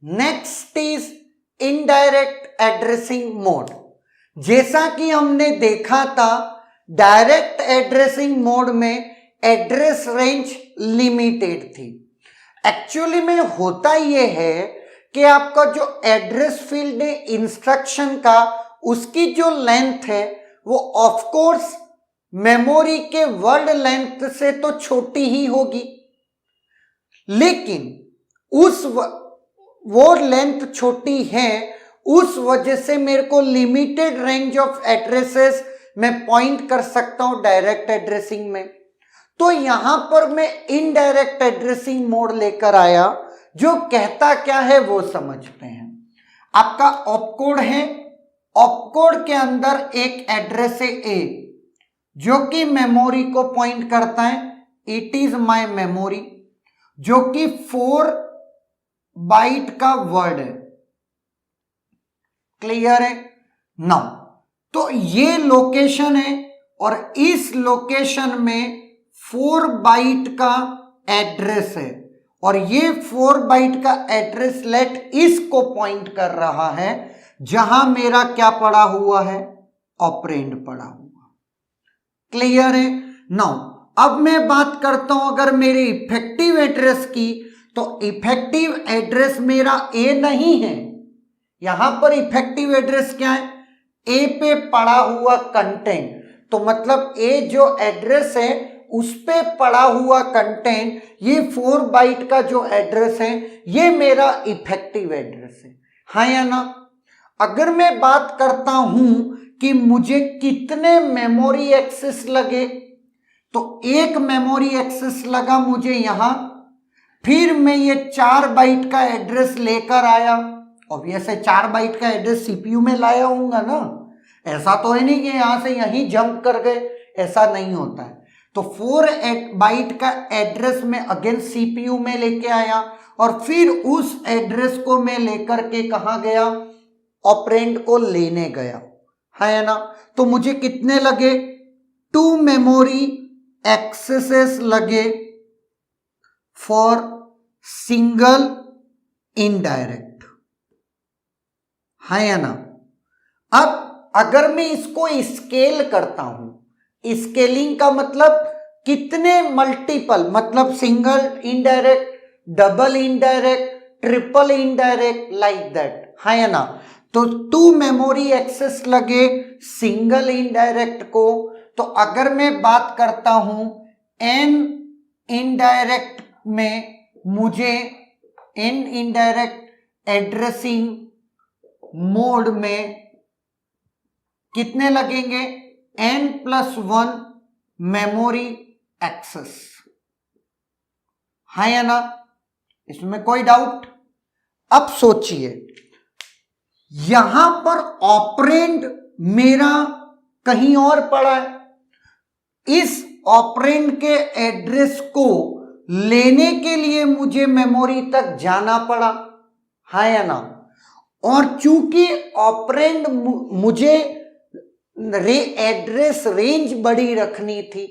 Next is indirect addressing mode. जैसा कि हमने देखा था, डायरेक्ट एड्रेसिंग मोड में एड्रेस रेंज लिमिटेड थी। एक्चुअली में होता यह है कि आपका जो एड्रेस फील्ड है इंस्ट्रक्शन का, उसकी जो लेंथ है वो ऑफ कोर्स मेमोरी के वर्ड लेंथ से तो छोटी ही होगी, लेकिन वो लेंथ छोटी है, उस वजह से मेरे को लिमिटेड रेंज ऑफ एड्रेसेस मैं पॉइंट कर सकता हूं डायरेक्ट एड्रेसिंग में। तो यहां पर मैं इनडायरेक्ट एड्रेसिंग मोड लेकर आया, जो कहता क्या है वो समझते हैं। आपका ऑपकोड है, ऑपकोड के अंदर एक एड्रेस है ए, जो कि मेमोरी को पॉइंट करता है, इट इज माय मेमोरी, जो कि 4 बाइट का वर्ड है। क्लियर है? नाउ तो ये लोकेशन है और इस लोकेशन में 4 बाइट का एड्रेस है, और ये 4 बाइट का एड्रेस लेट इसको पॉइंट कर रहा है जहां मेरा क्या पड़ा हुआ है, ऑपरेंड पड़ा हुआ। क्लियर है? नाउ अब मैं बात करता हूं अगर मेरे इफेक्टिव एड्रेस की, तो इफेक्टिव एड्रेस मेरा ए नहीं है। यहां पर इफेक्टिव एड्रेस क्या है, ए पे पड़ा हुआ कंटेंट। तो मतलब ए जो एड्रेस है उस पे पड़ा हुआ कंटेंट, ये 4 बाइट का जो एड्रेस है ये मेरा इफेक्टिव एड्रेस है, हाँ या ना? अगर मैं बात करता हूं कि मुझे कितने मेमोरी एक्सेस लगे, तो एक मेमोरी एक्सेस लगा मुझे यहां, फिर मैं ये 4 बाइट का एड्रेस लेकर आया। ऑब्वियस है 4 बाइट का एड्रेस सीपीयू में लाया होऊंगा ना, ऐसा तो है नहीं कि यहां से यहीं जंप कर गए, ऐसा नहीं होता है। तो 4 बाइट का एड्रेस में अगेन सीपीयू में लेके आया, और फिर उस एड्रेस को मैं लेकर के कहां गया, ऑपरेंड को लेने गया, है ना? तो मुझे कितने लगे, 2 मेमोरी एक्सेसेस लगे फॉर सिंगल इनडायरेक्ट, है या ना? अब अगर मैं इसको स्केल करता हूं, स्केलिंग का मतलब कितने मल्टीपल, मतलब single indirect, double indirect, triple indirect, like that, है या ना? तो 2 मेमोरी एक्सेस लगे सिंगल इनडायरेक्ट को। तो अगर मैं बात करता हूं n इनडायरेक्ट में, मुझे n इनडायरेक्ट एड्रेसिंग मोड में कितने लगेंगे, n+1 मेमोरी एक्सेस, है या ना? इसमें कोई डाउट? अब सोचिए, यहां पर ऑपरेंड मेरा कहीं और पड़ा है, इस ऑपरेंड के एड्रेस को लेने के लिए मुझे मेमोरी तक जाना पड़ा, है या ना? और चूंकि ऑपरेंड मुझे एड्रेस रेंज बड़ी रखनी थी,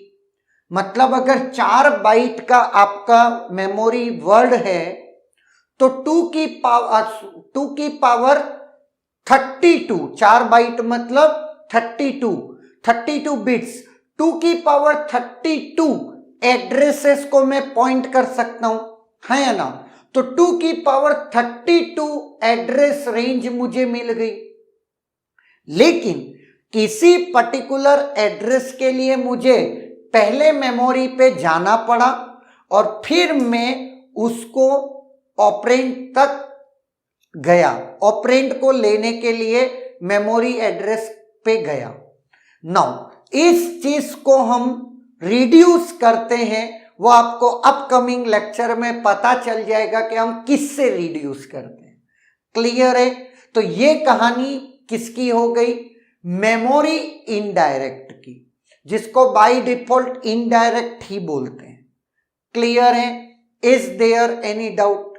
मतलब अगर 4 बाइट का आपका मेमोरी वर्ड है तो 2 की पावर 32, 4 बाइट मतलब 32 बिट्स, 2 की पावर 32 एड्रेसेस को मैं पॉइंट कर सकता हूं, है या ना? तो 2 की पावर 32 एड्रेस रेंज मुझे मिल गई, लेकिन किसी पर्टिकुलर एड्रेस के लिए मुझे पहले मेमोरी पे जाना पड़ा, और फिर मैं उसको ऑपरेंड तक गया, ऑपरेंड को लेने के लिए मेमोरी एड्रेस पे गया। नाउ इस चीज को हम रिड्यूस करते हैं, वो आपको अपकमिंग लेक्चर में पता चल जाएगा कि हम किससे रिड्यूस करते हैं। क्लियर है? तो ये कहानी किसकी हो गई, मेमोरी इनडायरेक्ट की, जिसको बाय डिफॉल्ट इनडायरेक्ट ही बोलते हैं। क्लियर है? Is there any doubt?